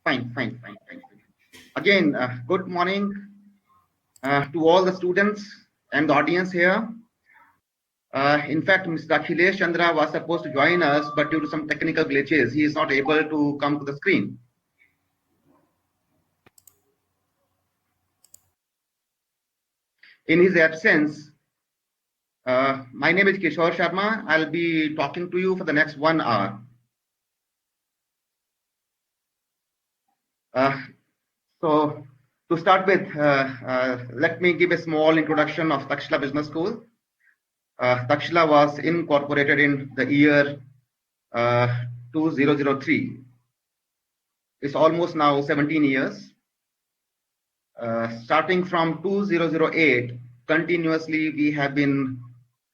Fine. Again, good morning to all the students and the audience here. In fact, Mr. Akhilesh Chandra was supposed to join us, but due to some technical glitches, he is not able to come to the screen. In his absence, my name is Kishore Sharma. I'll be talking to you for the next 1 hour. So, to start with, let me give a small introduction of Takshila Business School. Takshila was incorporated in the year 2003. It's almost now 17 years. Starting from 2008, continuously we have been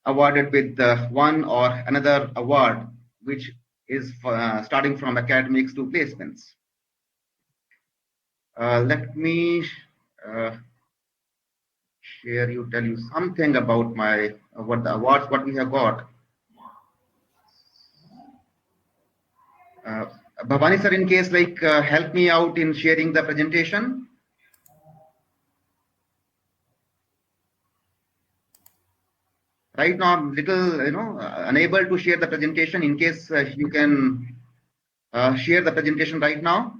awarded with one or another award, which is starting from academics to placements. Let me tell you something about my what the awards what we have got. Bhavani sir, in case help me out in sharing the presentation. Right now I'm little unable to share the presentation. In case you can share the presentation right now.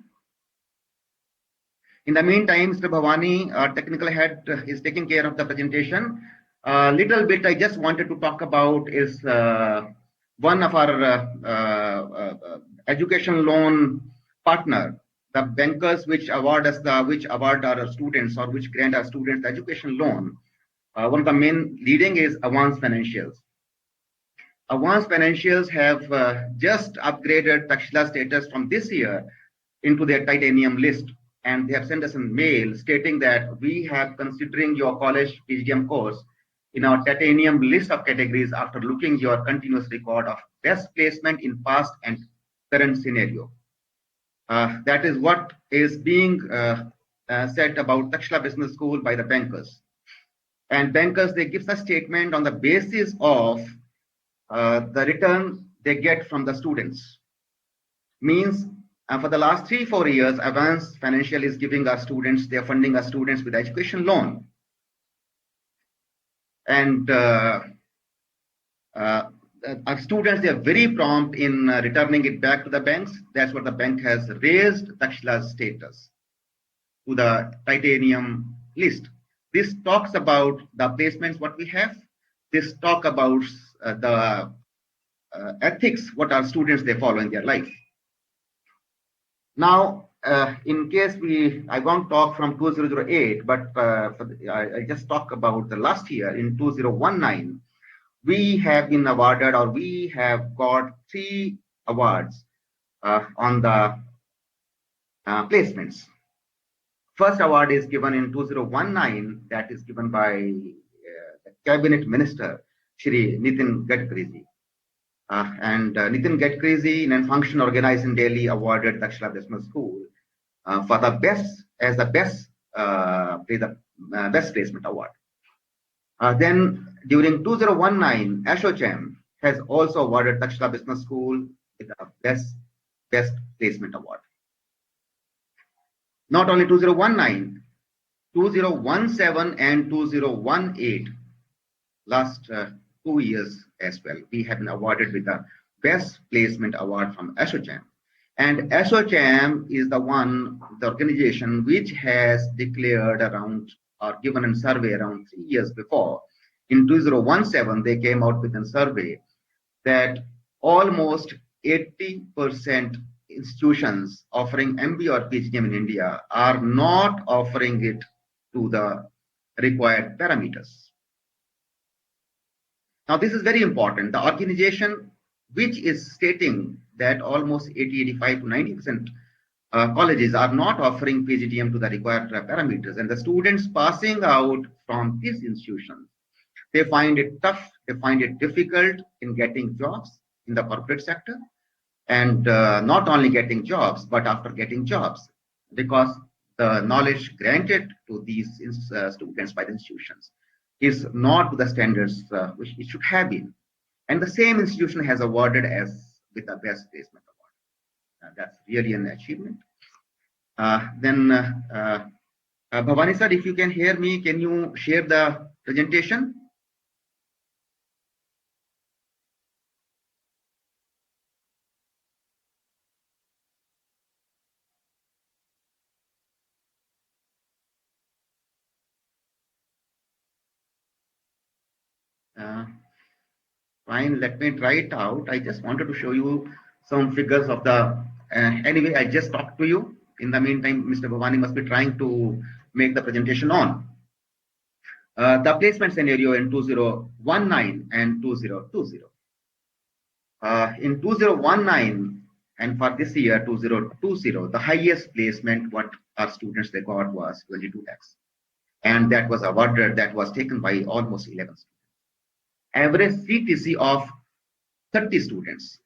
In the meantime, Mr. Bhavani, our technical head, is taking care of the presentation. Little bit I just wanted to talk about is one of our education loan partner, the bankers which award our students or which grant our students the education loan. One of the main leading is Avance Financials. Avance Financials have just upgraded Takshila status from this year into their titanium list, and they have sent us a mail stating that we have considering your college PGM course in our titanium list of categories after looking your continuous record of best placement in past and current scenario. That is what is being said about Takshila Business School by the bankers. And bankers, they give a statement on the basis of the return they get from the students. Means for the last 3-4 years, Avance Financial is giving our students, they are funding our students with education loan. And our students, they are very prompt in returning it back to the banks. That's what the bank has raised Takshila's status to the titanium list. This talks about the placements what we have. This talk about the ethics what our students they follow in their life. Now, in case I won't talk from 2008, but I just talk about the last year in 2019, we have been awarded or we have got 3 awards on the placements. First award is given in 2019, that is given by the Cabinet Minister, Shri Nitin Gadkari. And Nitin Gadkari, in a function organized in Delhi, awarded Takshila Business School for the best placement award. Then during 2019, ASSOCHAM has also awarded Takshila Business School with the best placement award. Not only 2019, 2017 and 2018, last 2 years as well, we have been awarded with the best placement award from ASSOCHAM. And ASSOCHAM is the organization which has declared around or given a survey around 3 years before. In 2017, they came out with a survey that almost 80% institutions offering MBA or PGM in India are not offering it to the required parameters. Now, this is very important. The organization which is stating that almost 85 to 90% colleges are not offering PGDM to the required parameters, and the students passing out from these institutions, they find it tough, they find it difficult in getting jobs in the corporate sector, and not only getting jobs, but after getting jobs, because the knowledge granted to these students by the institutions is not to the standards which it should have been. And the same institution has awarded as with the best placement award. That's really an achievement. Bhavani sir, if you can hear me, can you share the presentation? Fine, let me try it out. I just wanted to show you some figures of the. Anyway, I just talked to you. In the meantime, Mr. Bhavani must be trying to make the presentation on. The placement scenario in 2019 and 2020. In 2019 and for this year 2020, the highest placement what our students they got was 22 lakhs. And that was awarded, that was taken by almost 11 students. Average CTC of 30 students.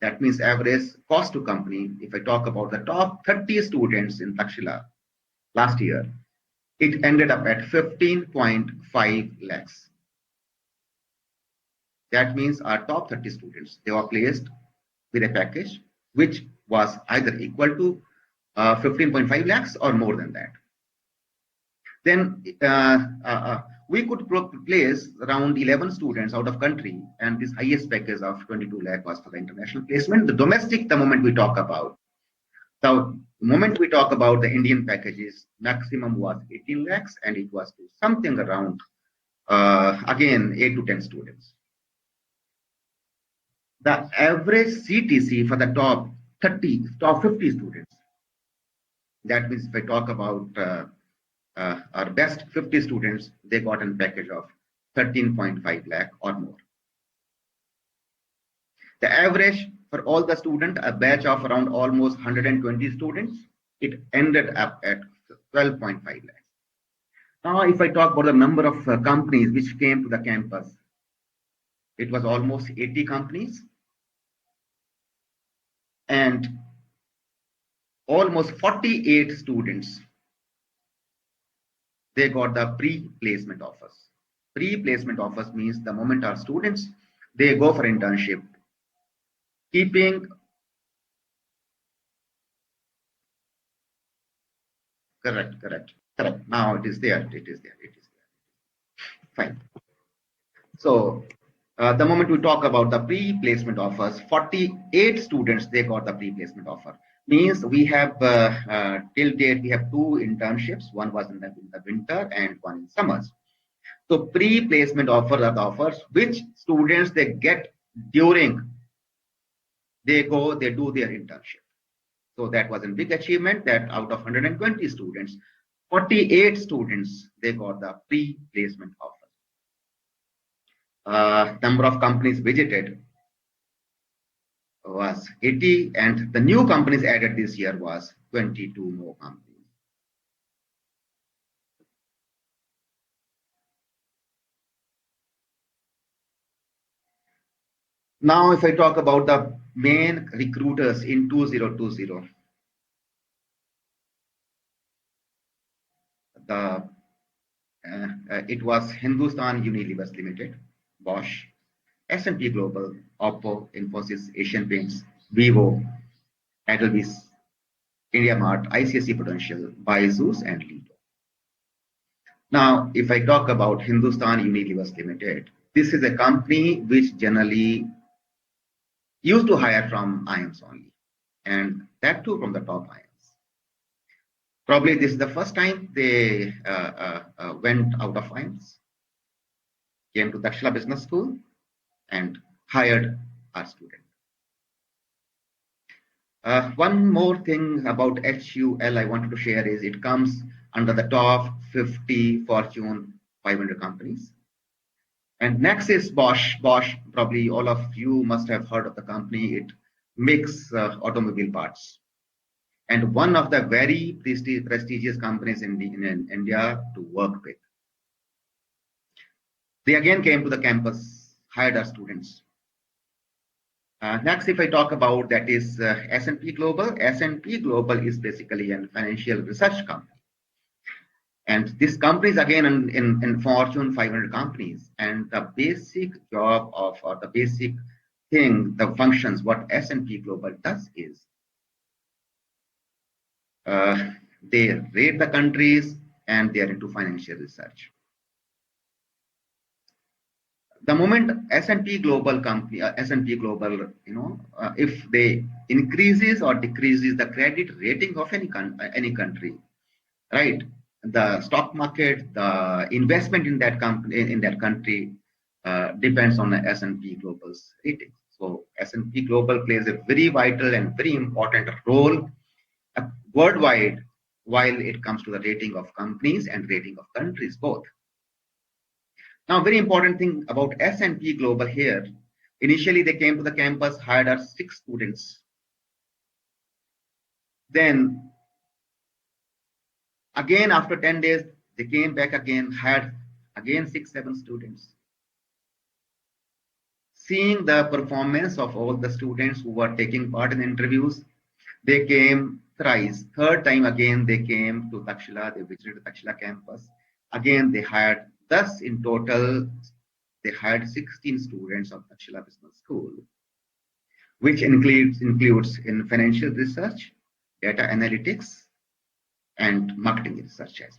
That means average cost to company. If I talk about the top 30 students in Takshila last year, it ended up at 15.5 lakhs. That means our top 30 students, they were placed with a package which was either equal to 15.5 lakhs or more than that. Then we could place around 11 students out of country, and this highest package of 22 lakh was for the international placement. The domestic, the moment we talk about, the moment we talk about the Indian packages, maximum was 18 lakhs, and it was to something around again 8 to 10 students. The average CTC for the top 50 students. That means if I talk about our best 50 students, they got a package of 13.5 lakh or more. The average for all the students, a batch of around almost 120 students, it ended up at 12.5 lakhs. Now, if I talk about the number of companies which came to the campus, it was almost 80 companies and almost 48 students. They got the pre-placement offers. Pre-placement offers means the moment our students, they go for internship, keeping correct. Now it is there. Fine. So the moment we talk about the pre-placement offers, 48 students they got the pre-placement offer. Means we have till date we have 2 internships. One was in the winter and one in summers. So pre-placement offers are the offers which students they get during they do their internship. So that was a big achievement that out of 120 students, 48 students they got the pre-placement offer. Number of companies visited was 80, and the new companies added this year was 22 more companies. Now, if I talk about the main recruiters in 2020, it was Hindustan Unilever Limited, Bosch, S&P Global, Oppo, Infosys, Asian Paints, Vivo, Edelweiss, IndiaMart, ICICI Prudential, Byju's, and Lido. Now, if I talk about Hindustan Unilever Limited, this is a company which generally used to hire from IIMs only, and that too from the top IIMs. Probably this is the first time they went out of IIMs, came to Takshila Business School, and hired our student. One more thing about HUL I wanted to share is it comes under the top 50 Fortune 500 companies. And next is Bosch. Bosch, probably all of you must have heard of the company. It makes automobile parts. And one of the very prestigious companies in India to work with. They again came to the campus, hired our students. Next, if I talk about that is S&P Global. S&P Global is basically a financial research company. And this company is again in Fortune 500 companies. And the basic job of, or the basic thing, the functions, what S&P Global does is, They rate the countries and they are into financial research. The moment S&P Global company, S&P Global, if they increases or decreases the credit rating of any country, right? The stock market, the investment in that company, in that country, depends on the S&P Global's rating. So S&P Global plays a very vital and very important role worldwide while it comes to the rating of companies and rating of countries both. Now, very important thing about S&P Global here. Initially, they came to the campus, hired us 6 students. Then, again, after 10 days, they came back again, hired again 6, 7 students. Seeing the performance of all the students who were taking part in interviews, they came thrice. Third time again, they came to Takshila. They visited the Takshila campus. Again, they hired, thus in total, they hired 16 students of Takshila Business School, which includes in financial research, data analytics, and marketing research as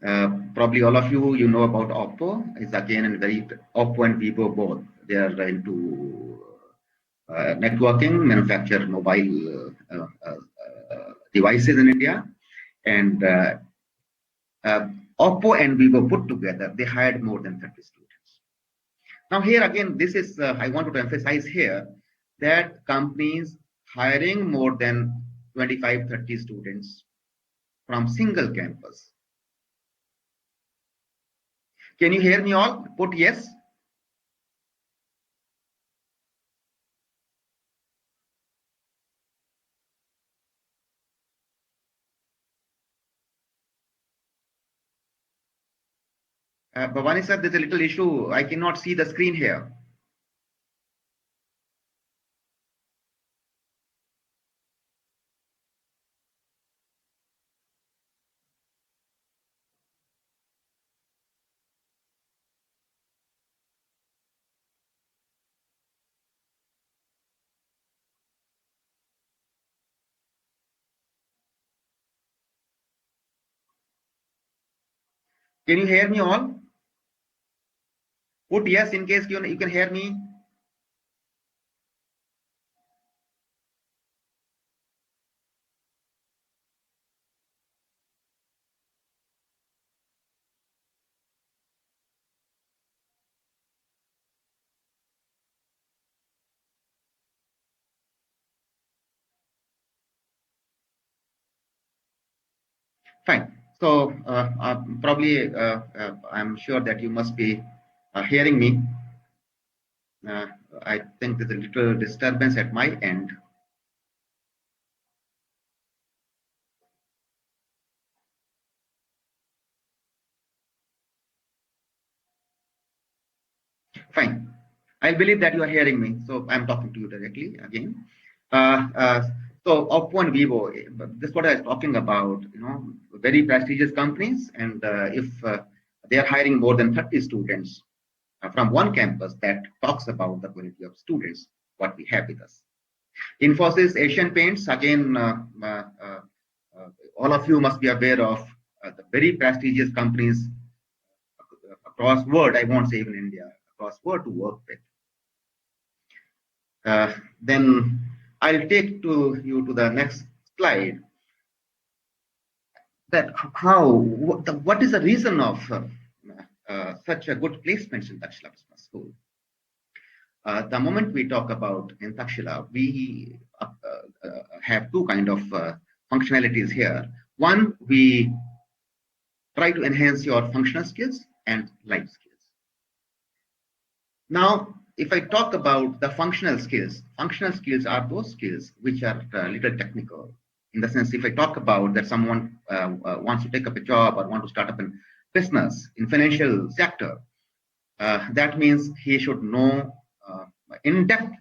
well. Probably all of you know about Oppo. It's again a very Oppo and Vivo both. They are into networking, manufacture mobile devices in India, and Oppo and Vivo put together, they hired more than 30 students. Now here again, this is, I wanted to emphasize here that companies hiring more than 25, 30 students from single campus. Can you hear me all? Put yes. Bhavani sir, there's a little issue. I cannot see the screen here. Can you hear me all? Put yes in case you can hear me. Fine. So probably I'm sure that you must be hearing me. I think there's a little disturbance at my end. Fine. I believe that you are hearing me, so I'm talking to you directly again. So Oppo and Vivo, this is what I was talking about. Very prestigious companies, and if they are hiring more than 30 students from one campus, that talks about the quality of students what we have with us. Infosys, Asian Paints, again, all of you must be aware of the very prestigious companies across world. I won't say even India, across world to work with. Then I'll take you to the next slide. That what is the reason of such a good placements in Takshila Business School? The moment we talk about in Takshila, we have 2 kind of functionalities here. One, we try to enhance your functional skills and life skills. Now, if I talk about the functional skills are those skills which are a little technical. In the sense, if I talk about that someone wants to take up a job or want to start up a business in financial sector, that means he should know in depth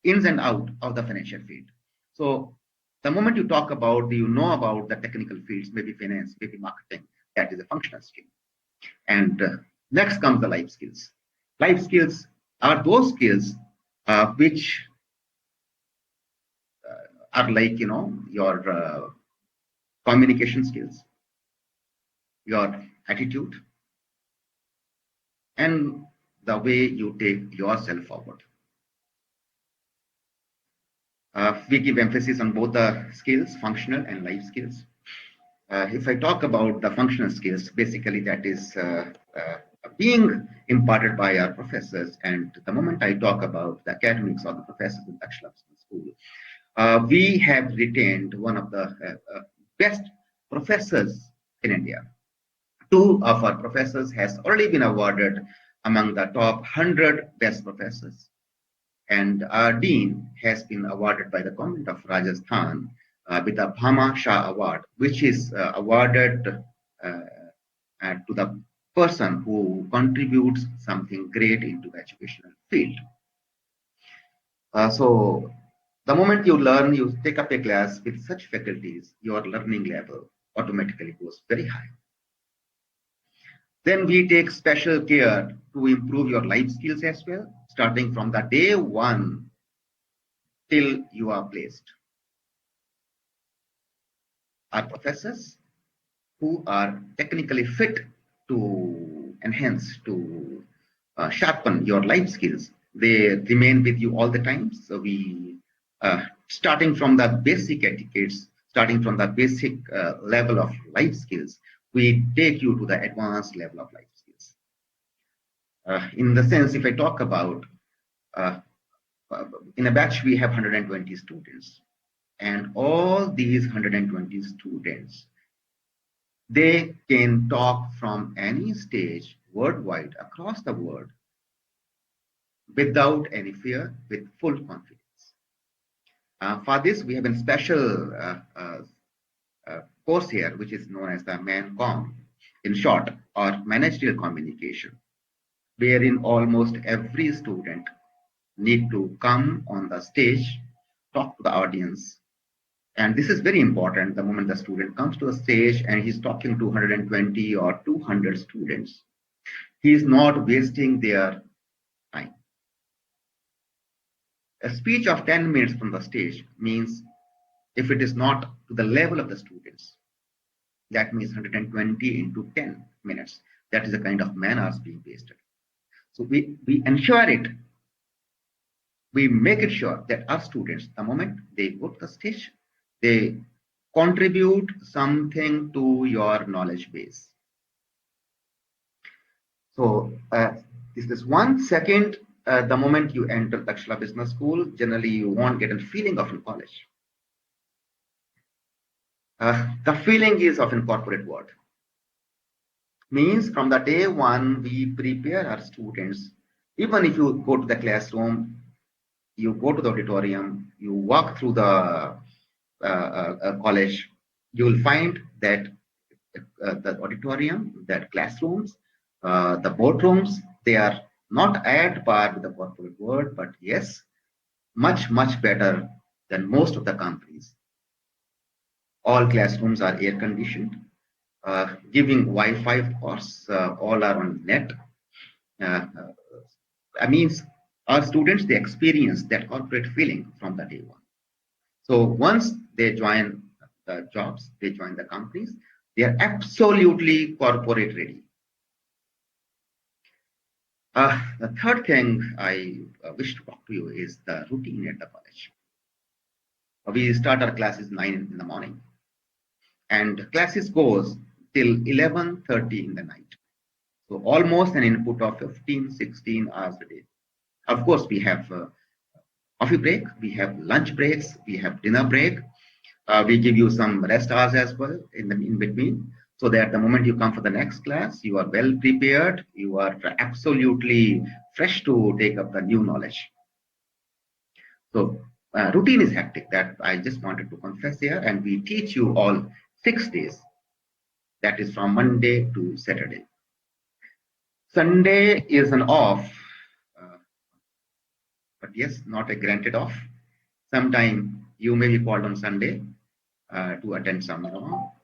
ins and out of the financial field. So the moment you talk about, you know about the technical fields, maybe finance, maybe marketing, that is a functional skill. And next comes the life skills. Life skills are those skills which are like, your communication skills, your attitude, and the way you take yourself forward. We give emphasis on both the skills, functional and life skills. If I talk about the functional skills, basically that is being imparted by our professors. And the moment I talk about the academics or the professors in Takshila Business School, we have retained one of the best professors in India. Two of our professors has already been awarded among the top 100 best professors. And our dean has been awarded by the government of Rajasthan with the Bhama Shah Award, which is awarded to the person who contributes something great into the educational field. So the moment you learn, you take up a class with such faculties, your learning level automatically goes very high. Then we take special care to improve your life skills as well, starting from the day one till you are placed. Our professors who are technically fit to enhance, to sharpen your life skills, they remain with you all the time. So we, starting from the basic etiquettes, starting from the basic level of life skills, we take you to the advanced level of life skills. In the sense, if I talk about in a batch, we have 120 students, and all these 120 students, they can talk from any stage worldwide across the world without any fear, with full confidence. For this, we have a special course here, which is known as the ManCom, in short, or managerial communication, wherein almost every student need to come on the stage, talk to the audience. And this is very important. The moment the student comes to the stage and he's talking to 120 or 200 students, he is not wasting their time. A speech of 10 minutes from the stage means, if it is not to the level of the students, that means 120 into 10 minutes. That is the kind of man-hours being wasted. So we ensure it. We make it sure that our students, the moment they go to the stage, they contribute something to your knowledge base. So this is one. Second, the moment you enter Takshila Business School, generally you won't get a feeling of a college. The feeling is of a corporate world. Means from the day one, we prepare our students. Even if you go to the classroom, you go to the auditorium, you walk through the college, you will find that the auditorium, that classrooms, the boardrooms, they are not at par with the corporate world, but yes, much, much better than most of the companies. All classrooms are air conditioned, giving Wi-Fi, of course, all are on net. I mean, our students, they experience that corporate feeling from the day one. So once they join the jobs, they join the companies, they are absolutely corporate ready. The third thing I wish to talk to you is the routine at the college. We start our classes 9 in the morning, and classes goes till 11:30 in the night. So almost an input of 15, 16 hours a day. Of course, we have coffee break, we have lunch breaks, we have dinner break. We give you some rest hours as well in between, so that the moment you come for the next class, you are well prepared, you are absolutely fresh to take up the new knowledge. So routine is hectic, that I just wanted to confess here, and we teach you all 6 days. That is from Monday to Saturday. Sunday is an off, but yes, not a granted off. Sometime you may be called on Sunday to attend some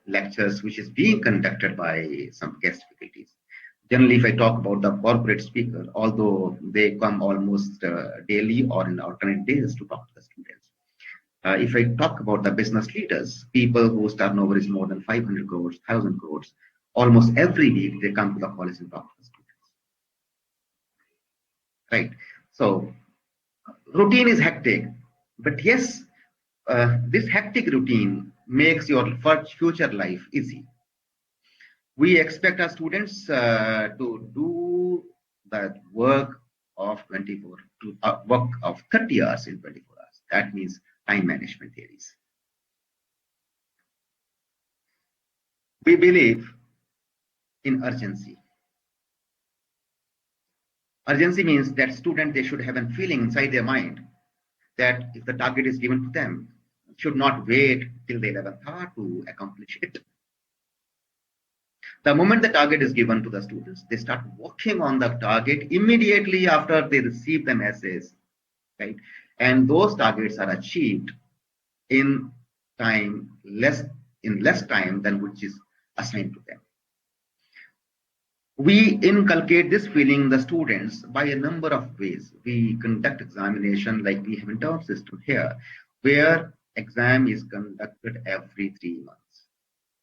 lectures which is being conducted by some guest faculties. Generally, if I talk about the corporate speaker, although they come almost daily or in alternate days to talk to the students, If I talk about the business leaders, people whose turnover is more than 500 crores, 1,000 crores, almost every week they come to the college and talk to the students, right? So routine is hectic, but yes, this hectic routine makes your future life easy. We expect our students to do the work of 24 to work of 30 hours in 24 hours. That means time management theories. We believe in urgency. Urgency means that student, they should have a feeling inside their mind that if the target is given to them, should not wait till the 11th hour to accomplish it. The moment the target is given to the students, they start working on the target immediately after they receive the message, right? And those targets are achieved in less time than which is assigned to them. We inculcate this feeling in the students by a number of ways. We conduct examination like we have in term system here, where exam is conducted every 3 months.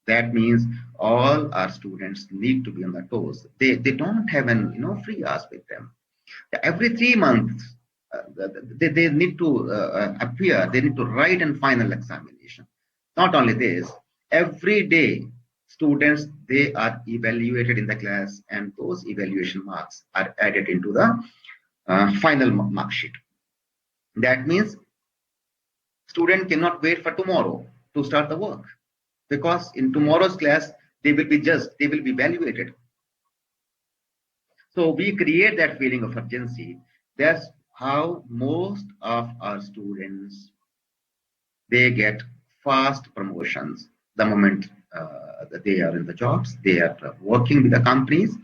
That means all our students need to be on the toes. They don't have an free hours with them. Every 3 months, they need to appear. They need to write and final examination. Not only this, every day students, they are evaluated in the class, and those evaluation marks are added into the final mark sheet. That means student cannot wait for tomorrow to start the work, because in tomorrow's class they will be judged, they will be evaluated. So we create that feeling of urgency. That's how most of our students, they get fast promotions the moment that they are in the jobs, they are working with the companies.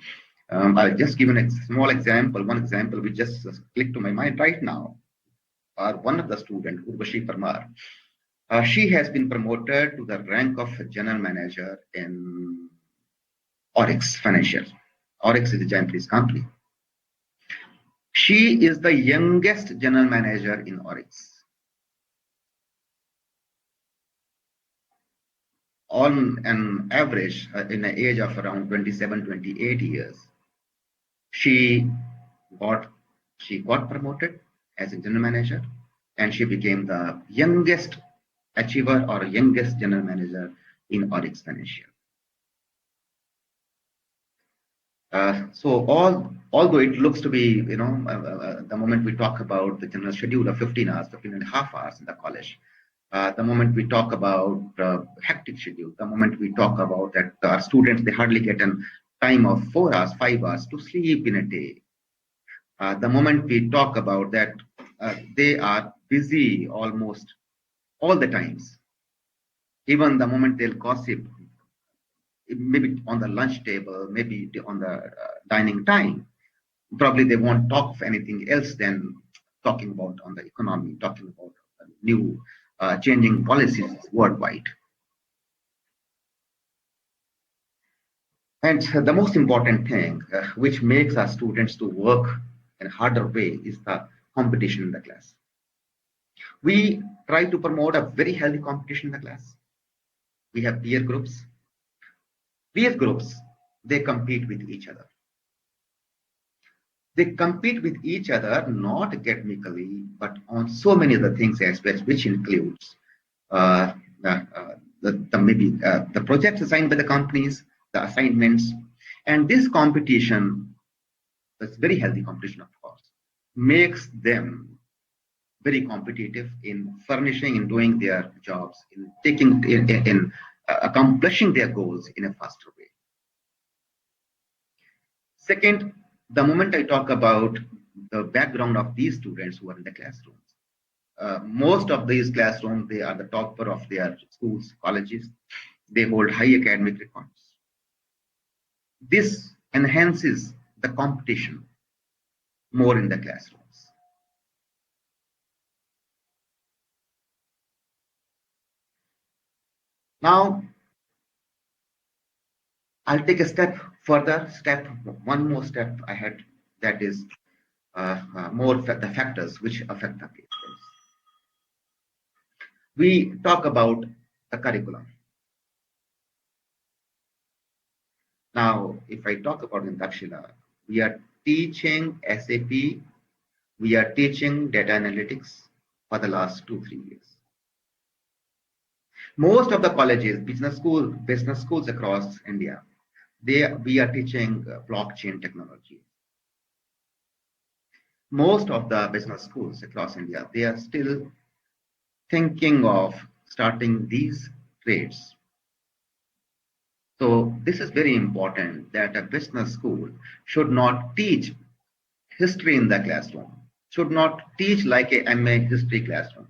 I'll just give a small example. One example which just clicked to my mind right now. One of the students, Urvashi Parmar, she has been promoted to the rank of general manager in Oryx Financial. Oryx is a Japanese company. She is the youngest general manager in Oryx. On an average, in an age of around 27, 28 years, she got promoted as a general manager, and she became the youngest achiever or youngest general manager in Oryx Financial. So although it looks to be, the moment we talk about the general schedule of 15 hours, 15 and a half hours in the college, the moment we talk about hectic schedule, the moment we talk about that our students, they hardly get a time of 4 hours, 5 hours to sleep in a day. The moment we talk about that, they are busy almost all the times. Even the moment they'll gossip, maybe on the lunch table, maybe on the dining time, probably they won't talk of anything else than talking about on the economy, talking about new changing policies worldwide. And the most important thing which makes our students to work in a harder way is the competition in the class. We try to promote a very healthy competition in the class. We have peer groups. Peer groups, they compete with each other. They compete with each other not academically, but on so many other things aspects, which includes uh, maybe the projects assigned by the companies, the assignments, and this competition, this very healthy competition, of course, makes them very competitive in furnishing, in doing their jobs, in taking, in accomplishing their goals in a faster way. Second, the moment I talk about the background of these students who are in the classrooms, most of these classrooms, they are the topper of their schools, colleges. They hold high academic records. This enhances the competition more in the classrooms. Now, I'll take a step further, one more step ahead, that is the factors which affect the placements. we talk about the curriculum. Now, if I talk about in Takshila, we are teaching SAP, we are teaching data analytics for the last 2, 3 years. Most of the colleges, business schools across India, we are teaching blockchain technology. Most of the business schools across India, they are still thinking of starting these trades. So this is very important that a business school should not teach history in the classroom, should not teach like a MA history classroom.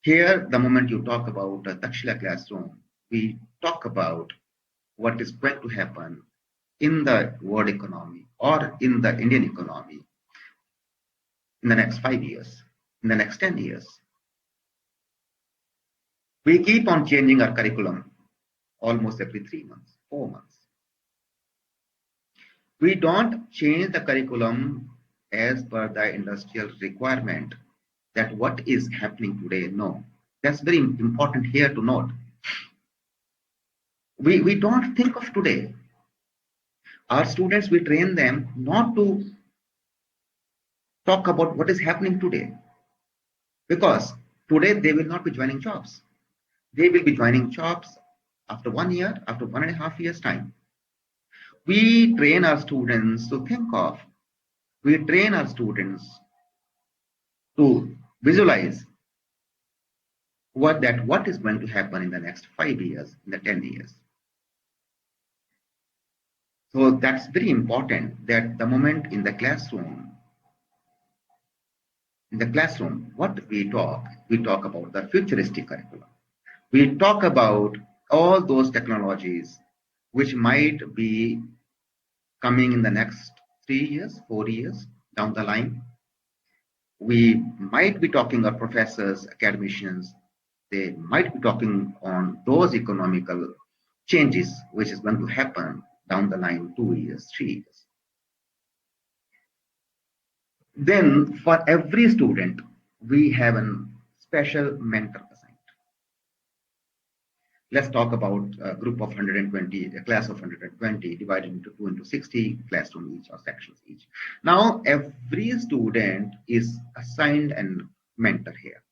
Here, the moment you talk about a Takshila classroom, we talk about what is going to happen in the world economy or in the Indian economy in the next 5 years, in the next 10 years. We keep on changing our curriculum almost every 3 months, 4 months. We don't change the curriculum as per the industrial requirement that what is happening today. No, that's very important here to note. We don't think of today. Our students, we train them not to talk about what is happening today, because today they will not be joining jobs. They will be joining jobs after 1 year, after 1.5 years time. We train our students to think of, we train our students to visualize what is going to happen in the next 5 years, in the 10 years. So that's very important that the moment in the classroom, what we talk about the futuristic curriculum. We talk about all those technologies which might be coming in the next 3 years, 4 years down the line. We might be talking about professors, academicians, they might be talking on those economical changes which is going to happen down the line 2 years, 3 years. Then for every student, we have a special mentor assigned. Let's talk about a group of 120, a class of 120 divided into 2 into 60 classroom each or sections each. Now every student is assigned a mentor here.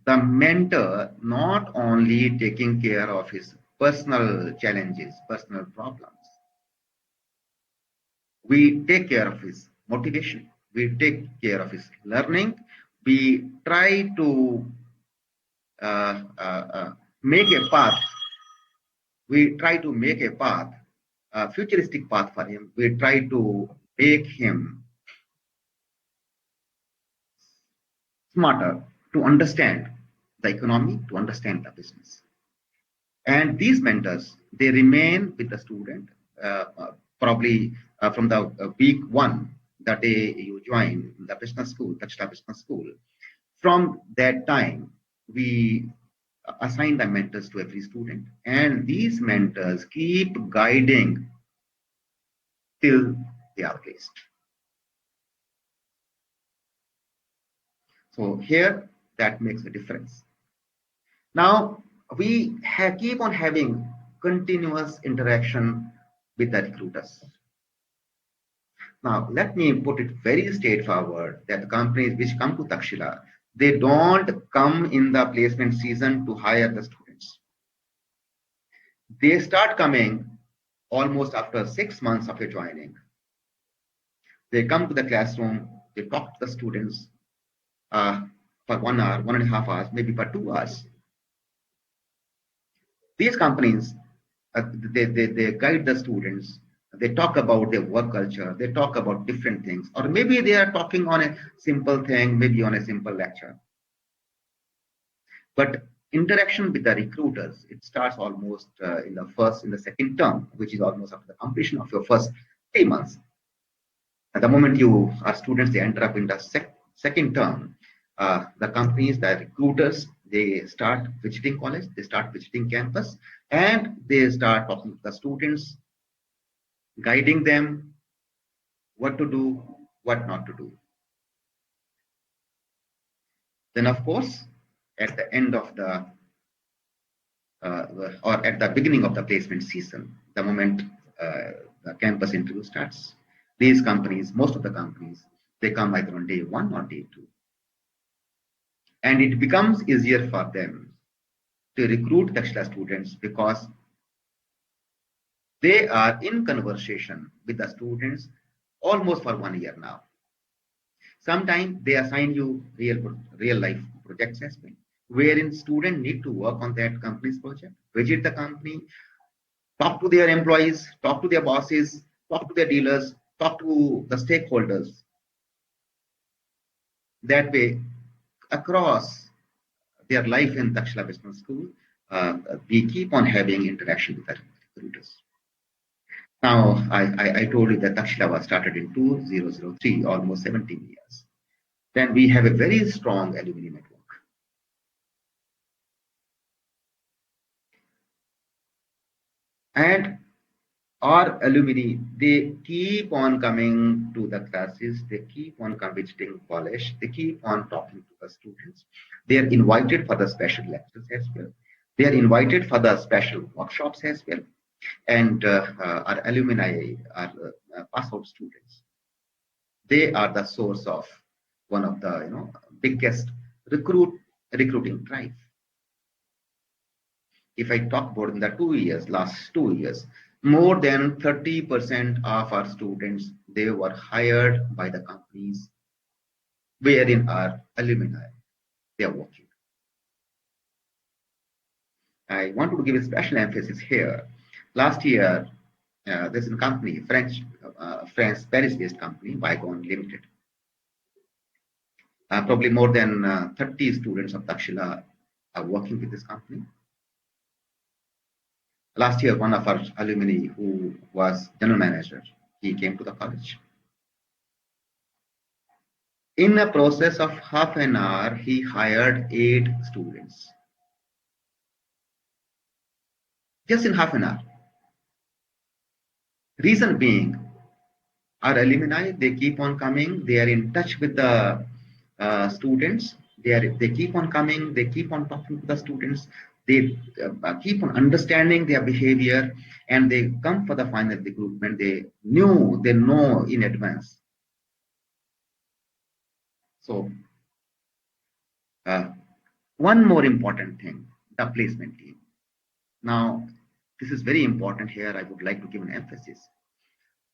The mentor not only taking care of his personal challenges, personal problems, we take care of his motivation, we take care of his learning, we try to make a path, a futuristic path for him. We try to make him smarter to understand the economy, to understand the business. And these mentors, they remain with the student probably from the week 1, the day you join the business school, Takshila Business School. From that time, we assign the mentors to every student, and these mentors keep guiding till they are placed. So here, that makes a difference. Now, we keep on having continuous interaction with the recruiters. Now, let me put it very straightforward that the companies which come to Takshila, they don't come in the placement season to hire the students. They start coming almost after 6 months after joining. They come to the classroom, they talk to the students for 1 hour, 1.5 hours, maybe for 2 hours. These companies, they guide the students, they talk about their work culture, they talk about different things, or maybe they are talking on a simple thing, maybe on a simple lecture. But interaction with the recruiters, it starts almost in the second term, which is almost after the completion of your first 3 months. At the moment you are students, they enter up in the second term. The companies, the recruiters, they start visiting college, they start visiting campus, and they start talking to the students, guiding them what to do, what not to do. Then, of course, at the end of or at the beginning of the placement season, the moment the campus interview starts, these companies, most of the companies, they come either on day one or day two. And it becomes easier for them to recruit Takshila students because they are in conversation with the students almost for 1 year now. Sometimes they assign you real life projects as well, wherein students need to work on that company's project, visit the company, talk to their employees, talk to their bosses, talk to their dealers, talk to the stakeholders. That way, across their life in Takshila Business School, we keep on having interaction with the recruiters. Now, I told you that Takshila was started in 2003, almost 17 years. Then we have a very strong alumni network. And our alumni, they keep on coming to the classes, they keep on visiting college, they keep on talking to the students. They are invited for the special lectures as well. They are invited for the special workshops as well. And our alumni are pass out students. They are the source of one of the biggest recruiting drive. If I talk about in the 2 years, last 2 years, more than 30% of our students, they were hired by the companies wherein our alumni, they are working. I want to give a special emphasis here. Last year, there's a company, France, Paris-based company, Bygone Limited. Probably more than 30 students of Takshila are working with this company. Last year, one of our alumni who was general manager, he came to the college. In a process of half an hour, he hired 8 students. Just in half an hour. Reason being, our alumni, they keep on coming, they are in touch with the students, they keep on coming, they keep on talking to the students, they keep on understanding their behavior, and they come for the final recruitment. They know in advance. So one more important thing, the placement team. Now, this is very important here. I would like to give an emphasis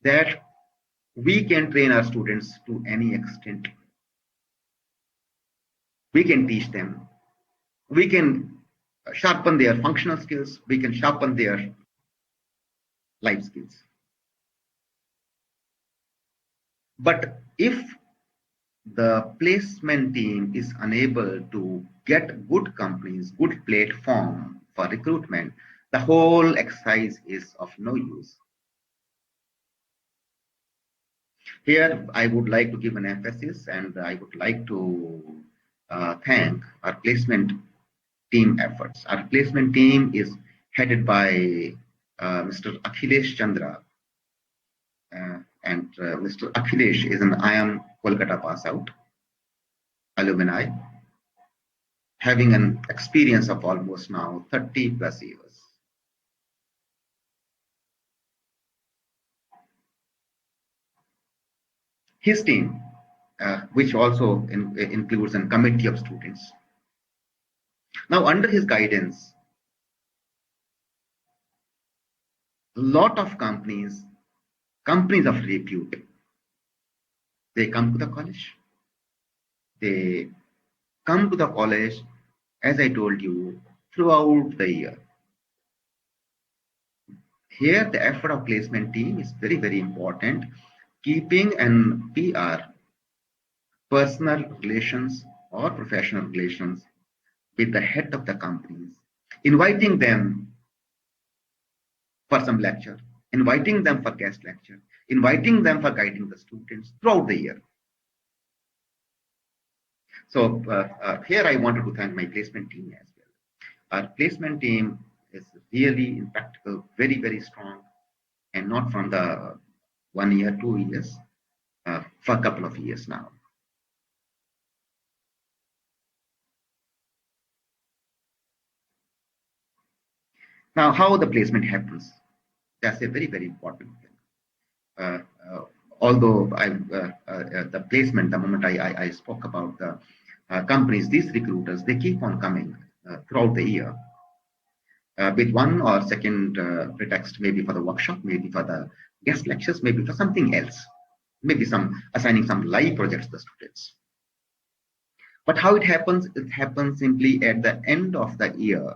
that we can train our students to any extent. We can teach them. We can sharpen their functional skills. We can sharpen their life skills. But if the placement team is unable to get good companies, good platform for recruitment, the whole exercise is of no use. Here, I would like to give an emphasis, and I would like to thank our placement team efforts. Our placement team is headed by Mr. Akhilesh Chandra, and Mr. Akhilesh is an IIM Kolkata pass out alumni, having an experience of almost now 30 plus years. His team, which also includes a committee of students. Now, under his guidance, a lot of companies of repute, they come to the college. They come to the college, as I told you, throughout the year. Here, the effort of placement team is very, very important. Keeping an PR, personal relations or professional relations with the head of the companies, inviting them for some lecture, inviting them for guest lecture, inviting them for guiding the students throughout the year. So here I wanted to thank my placement team as well. Our placement team is really impractical, very, very strong, and not from the 1 year, 2 years, for a couple of years now. Now, how the placement happens? That's a very, very important thing. Uh, uh, although the placement, the moment I spoke about the companies, these recruiters, they keep on coming throughout the year with one or second pretext, maybe for the workshop, maybe for the guest lectures, maybe for something else, maybe some assigning some live projects to the students. But how it happens simply at the end of the year.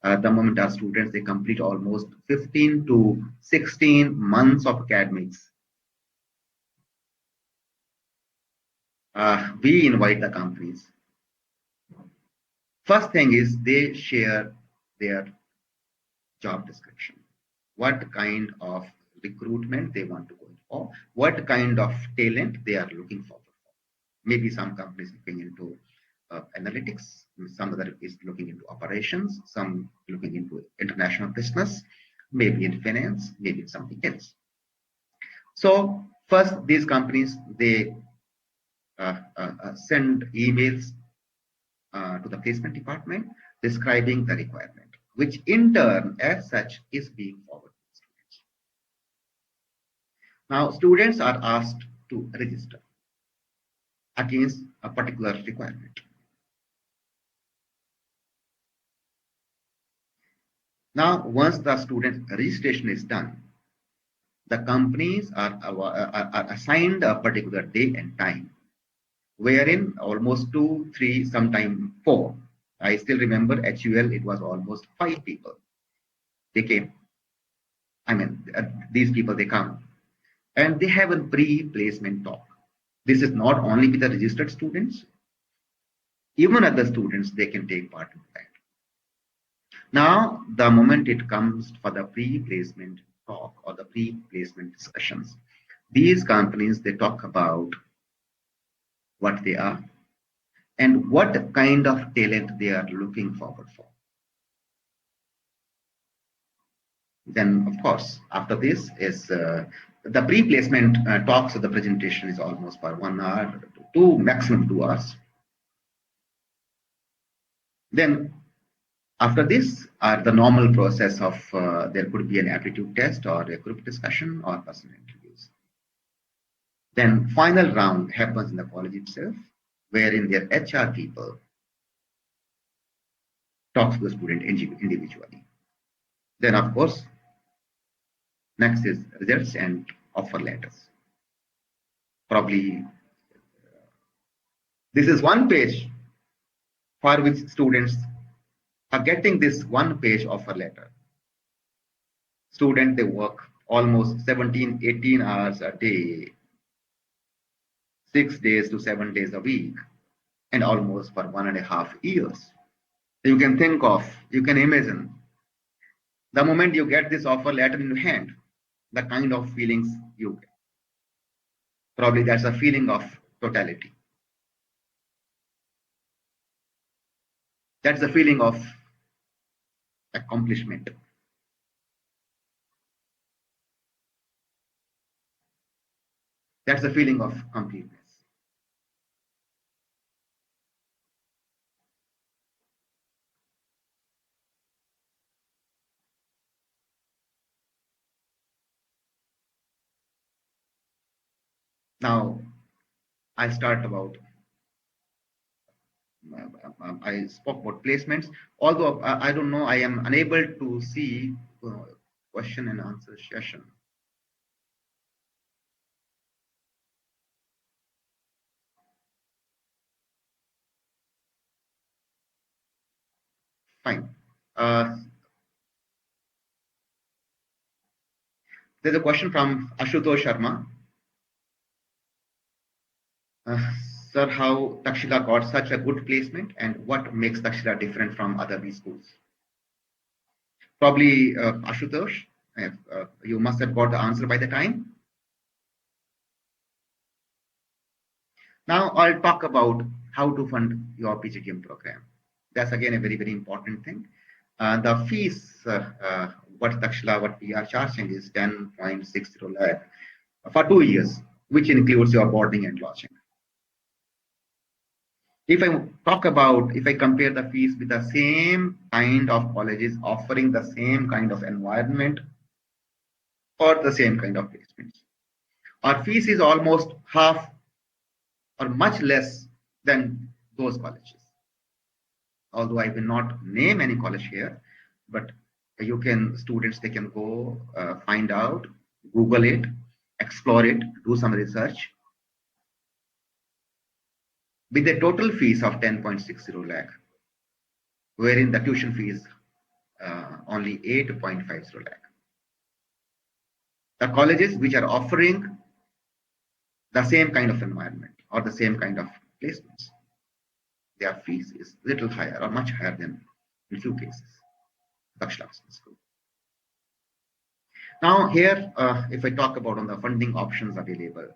The moment our students, they complete almost 15 to 16 months of academics. We invite the companies. First thing is they share their job description. What kind of recruitment they want to go for, what kind of talent they are looking for. Maybe some companies looking into analytics, some other is looking into operations, some looking into international business, maybe in finance, maybe something else. So first, these companies, they send emails to the placement department describing the requirement, which in turn, as such, is being forwarded to students. Now, students are asked to register against a particular requirement. Now, once the student registration is done, the companies are assigned a particular day and time, wherein almost 2, 3, sometime 4. I still remember HUL, it was almost 5 people. They came. I mean, these people, they come. And they have a pre-placement talk. This is not only with the registered students, even other students, they can take part in that. Now, the moment it comes for the pre-placement talk or the pre-placement discussions, these companies, they talk about what they are and what kind of talent they are looking forward for. Then, of course, after this is the pre-placement talks. The presentation is almost for 1 hour to 2, maximum 2 hours. Then after this are the normal process of there could be an aptitude test or a group discussion or personal interviews. Then final round happens in the college itself, wherein their HR people talks to the student individually. Then of course, next is results and offer letters. Probably this is one page for which students are getting this one page offer letter. Student, they work almost 17, 18 hours a day, 6 days to 7 days a week, and almost for 1.5 years. You can think of, you can imagine, the moment you get this offer letter in your hand, the kind of feelings you get. Probably that's a feeling of totality. That's the feeling of accomplishment. That's the feeling of completeness. Now, I start about, I spoke about placements, although I don't know, I am unable to see question and answer session. Fine. There's a question from Ashutosh Sharma. Sir, how Takshila got such a good placement and what makes Takshila different from other B schools? Probably Ashutosh, you must have got the answer by the time. Now I'll talk about how to fund your PGDM program. That's again a very, very important thing. The fees, what Takshila, what we are charging is 10.60 lakh for 2 years, which includes your boarding and lodging. If I compare the fees with the same kind of colleges offering the same kind of environment or the same kind of placements, our fees is almost half or much less than those colleges. Although I will not name any college here, but students, they can go find out, Google it, explore it, do some research. With a total fees of 10.60 lakh, wherein the tuition fees only 8.50 lakh. The colleges which are offering the same kind of environment or the same kind of placements, their fees is little higher or much higher than in few cases Takshila Business School. Now here, if I talk about on the funding options available,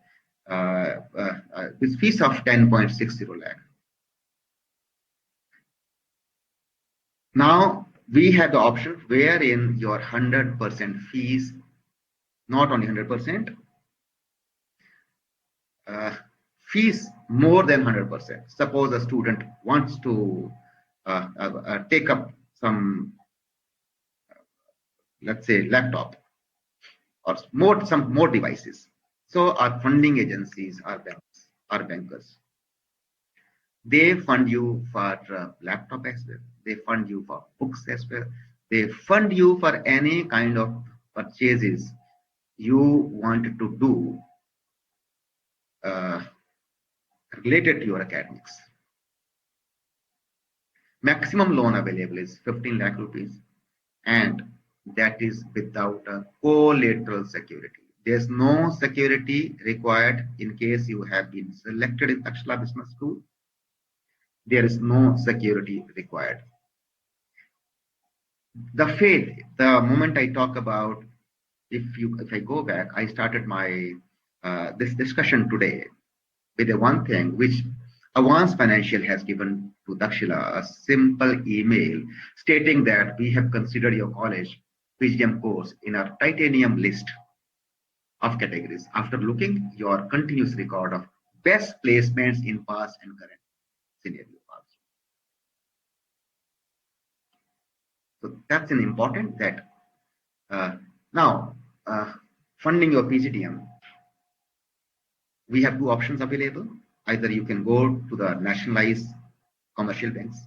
with fees of 10.60 lakh. Now we have the option wherein your 100% fees, not only 100%, fees more than 100%. Suppose a student wants to take up some, let's say, laptop or some more devices. So our funding agencies, our banks, our bankers, they fund you for laptop as well. They fund you for books as well. They fund you for any kind of purchases you want to do related to your academics. Maximum loan available is 15 lakh rupees, and that is without a collateral security. There's no security required in case you have been selected in Takshila Business School. There is no security required. The faith, the moment I talk about, if I go back, I started my this discussion today with the one thing which Avance Financial has given to Takshila, a simple email stating that we have considered your college PGM course in our titanium list of categories after looking your continuous record of best placements in past and current scenario. So that's an important that now funding your PGDM, we have two options available. Either you can go to the nationalized commercial banks.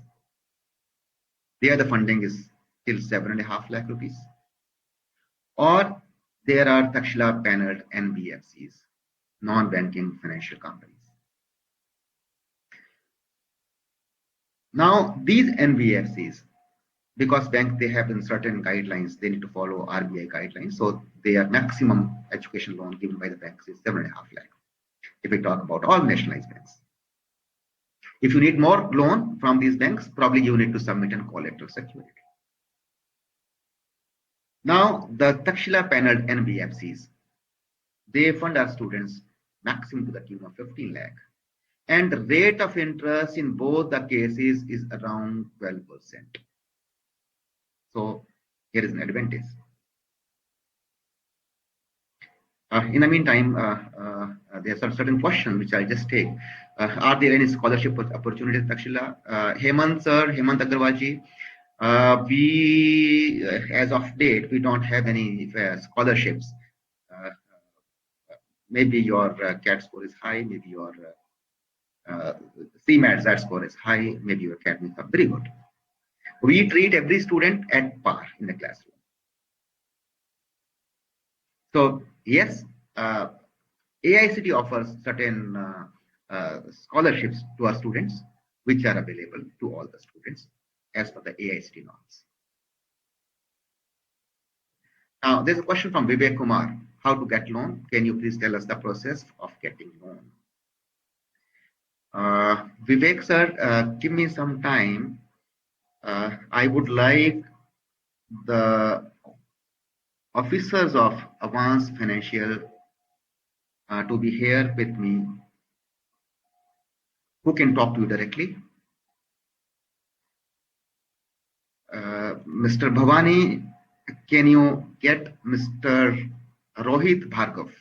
There the funding is till 7.5 lakh rupees. Or there are Takshila paneled NBFCs, non-banking financial companies. Now these NBFCs, because bank they have in certain guidelines, they need to follow RBI guidelines. So their maximum education loan given by the banks is 7.5 lakh. If we talk about all nationalized banks. If you need more loan from these banks, probably you need to submit an collateral security. Now, the Takshila paneled NBFCs, they fund our students maximum to the tune of 15 lakh. And the rate of interest in both the cases is around 12%. So here is an advantage. In the meantime, there are some certain questions which I'll just take. Are there any scholarship opportunities, Takshila? Hemant sir, Hemant Agarwalji, we, as of date, we don't have any scholarships. Maybe your CAT score is high, maybe your CMAT Z score is high, maybe your academics are very good. We treat every student at par in the classroom. So yes, AICTE offers certain scholarships to our students, which are available to all the students as per the AICTE norms. Now, there's a question from Vivek Kumar. How to get loan? Can you please tell us the process of getting loan? Vivek sir, give me some time. I would like the officers of Avance Financial to be here with me, who can talk to you directly. Mr. Bhavani, can you get Mr. Rohit Bhargav?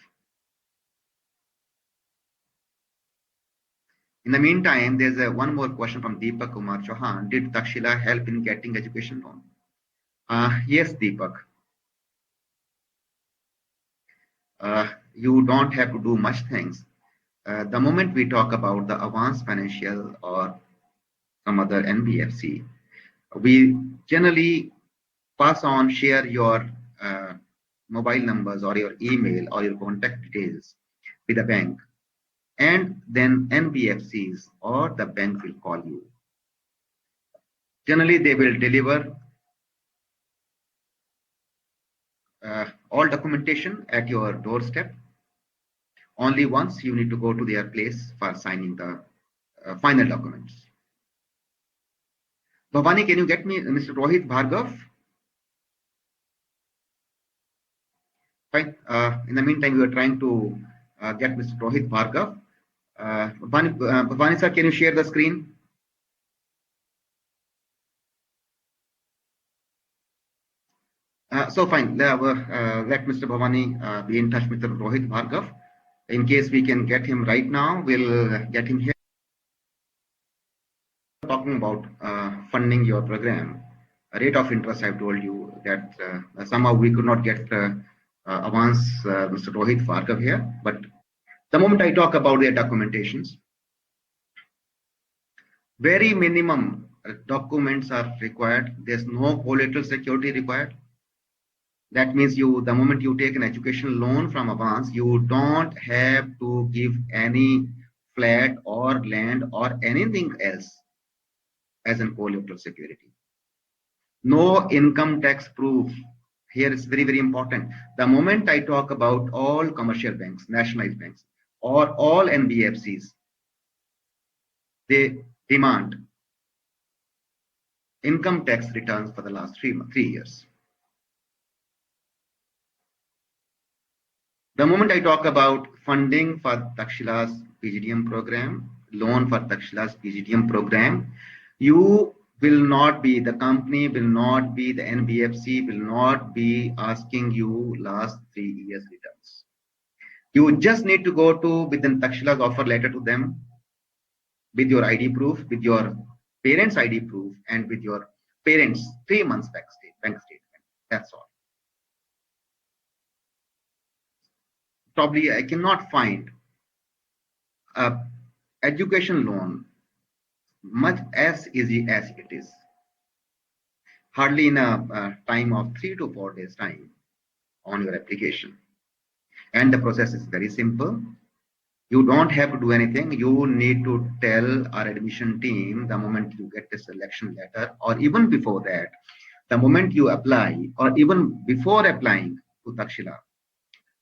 In the meantime, there's one more question from Deepak Kumar Chauhan. Did Takshila help in getting education loan? Yes, Deepak. You don't have to do much things. The moment we talk about the Avance Financial or some other NBFC, we generally pass on, share your mobile numbers or your email or your contact details with the bank, and then NBFCs or the bank will call you. Generally, they will deliver all documentation at your doorstep. Only once you need to go to their place for signing the final documents. Bhavani, can you get me Mr. Rohit Bhargav? Fine. In the meantime, we are trying to get Mr. Rohit Bhargav. Bhavani sir, can you share the screen? So fine. Let Mr. Bhavani be in touch with Mr. Rohit Bhargav. In case we can get him right now, we'll get him here. Talking about funding your program, rate of interest, I've told you that somehow we could not get Avance Mr. Rohit Bhargav here. But the moment I talk about their documentations, very minimum documents are required. There's no collateral security required. That means the moment you take an education loan from Avance, you don't have to give any flat or land or anything else as an collateral security. No income tax proof. Here is very, very important. The moment I talk about all commercial banks, nationalized banks, or all NBFCs, they demand income tax returns for the last 3 years. The moment I talk about funding for Takshila's PGDM program, loan for Takshila's PGDM program, you will not be, the company will not be, the NBFC will not be asking you last 3 years returns. You just need to go to within Takshila's offer letter to them with your ID proof, with your parents' ID proof, and with your parents' 3 months bank statement. That's all. Probably I cannot find a education loan much as easy as it is. Hardly in a time of 3 to 4 days time on your application. And the process is very simple. You don't have to do anything. You need to tell our admission team the moment you get the selection letter, or even before that, the moment you apply, or even before applying to Takshila,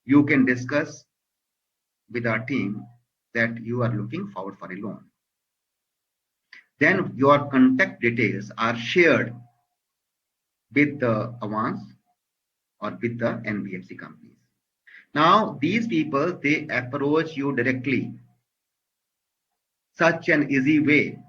you can discuss with our team that you are looking forward for a loan. Then your contact details are shared with the Avance or with the NBFC companies. Now these people, they approach you directly. Such an easy way